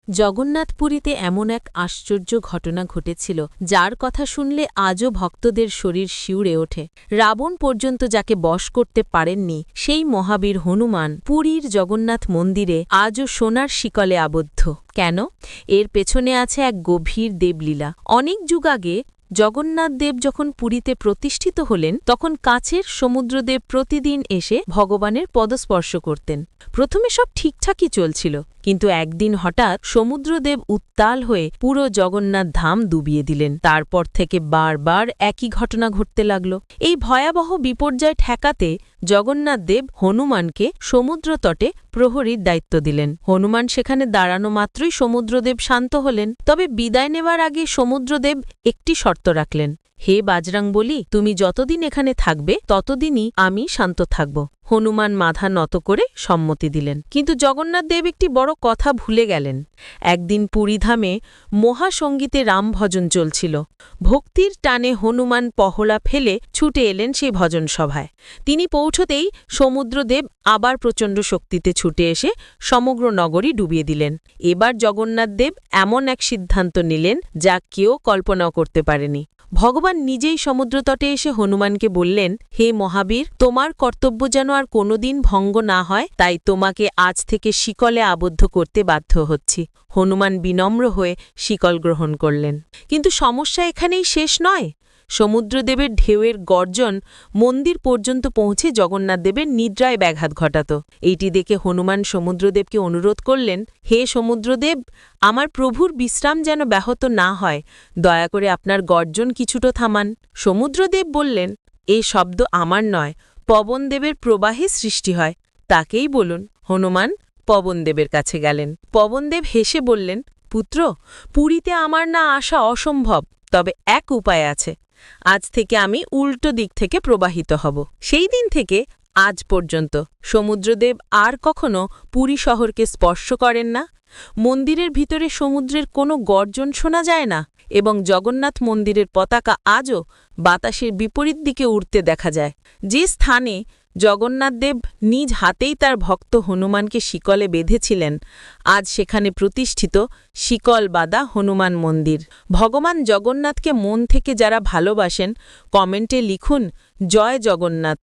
জগন্নাথপুরীতে এমন এক আশ্চর্য ঘটনা ঘটেছিল যার কথা শুনলে আজও ভক্তদের শরীর শিউরে ওঠে। রাবণ পর্যন্ত যাকে বশ করতে পারেননি সেই মহাবীর হনুমান পুরীর জগন্নাথ মন্দিরে আজও সোনার শিকলে আবদ্ধ। কেন? এর পেছনে আছে এক গভীর দেবলীলা। অনেক যুগ আগে জগন্নাথ দেব যখন পুরীতে প্রতিষ্ঠিত হলেন তখন কাছের সমুদ্রদেব প্রতিদিন এসে ভগবানের পদস্পর্শ করতেন। প্রথমে সব ঠিকঠাকই চলছিল, কিন্তু একদিন হঠাৎ সমুদ্রদেব উত্তাল হয়ে পুরো জগন্নাথ ধাম ডুবিয়ে দিলেন। তারপর থেকে বারবার একই ঘটনা ঘটতে লাগল। এই ভয়াবহ বিপর্যয় ঠেকাতে জগন্নাথ দেব হনুমানকে সমুদ্র তটে প্রহরীর দায়িত্ব দিলেন। হনুমান সেখানে দাঁড়ানো মাত্রই সমুদ্রদেব শান্ত হলেন। তবে বিদায় নেওয়ার আগে সমুদ্রদেব একটি শর্ত রাখলেন, হে বাজরাংবলী, তুমি যতদিন এখানে থাকবে ততদিনই আমি শান্ত থাকব। হনুমান মাথা নত করে সম্মতি দিলেন। কিন্তু জগন্নাথ দেব একটি বড় কথা ভুলে গেলেন। একদিন পুরীধামে মহাসঙ্গীতে রামভজন চলছিল। ভক্তির টানে হনুমান পহলা ফেলে ছুটে এলেন সেই ভজন সভায়। তিনি পৌঁছতেই সমুদ্রদেব আবার প্রচণ্ড শক্তিতে ছুটে এসে সমগ্র নগরী ডুবিয়ে দিলেন। এবার জগন্নাথ দেব এমন এক সিদ্ধান্ত নিলেন যা কেউ কল্পনাও করতে পারেনি। ভগবান নিজেই সমুদ্রতটে এসে হনুমানকে বললেন, হে মহাবীর, তোমার কর্তব্য যেন আর কোনোদিন ভঙ্গ না হয়, তাই তোমাকে আজ থেকে শিকলে আবদ্ধ করতে বাধ্য হচ্ছি। হনুমান বিনম্র হয়ে শিকল গ্রহণ করলেন। কিন্তু সমস্যা এখানেই শেষ নয়। সমুদ্রদেবের ঢেউয়ের গর্জন মন্দির পর্যন্ত পৌঁছে জগন্নাথদেবের নিদ্রায় ব্যাঘাত ঘটাত। এইটি দেখে হনুমান সমুদ্রদেবকে অনুরোধ করলেন, হে সমুদ্রদেব, আমার প্রভুর বিশ্রাম যেন ব্যাহত না হয়, দয়া করে আপনার গর্জন কিছুটা থামান। সমুদ্রদেব বললেন, এ শব্দ আমার নয়, পবনদেবের প্রবাহে সৃষ্টি হয়, তাকেই বলুন। হনুমান পবনদেবের কাছে গেলেন। পবনদেব হেসে বললেন, পুত্র, পুরীতে আমার না আসা অসম্ভব, তবে এক উপায় আছে। আজ থেকে আমি উল্টো দিক থেকে প্রবাহিত হব। সেই দিন থেকে আজ পর্যন্ত সমুদ্রদেব আর কখনো পুরী শহরকে স্পর্শ করেন না। মন্দিরের ভিতরে সমুদ্রের কোনো গর্জন শোনা যায় না এবং জগন্নাথ মন্দিরের পতাকা আজও বাতাসের বিপরীত দিকে উড়তে দেখা যায়। যে স্থানে জগন্নাথদেব নিজ হাতেই তার ভক্ত হনুমানকে শিকলে বেঁধেছিলেন, আজ সেখানে প্রতিষ্ঠিত শিকল বাঁধা হনুমান মন্দির। ভগবান জগন্নাথকে মন থেকে যারা ভালোবাসেন, কমেন্টে লিখুন, জয় জগন্নাথ।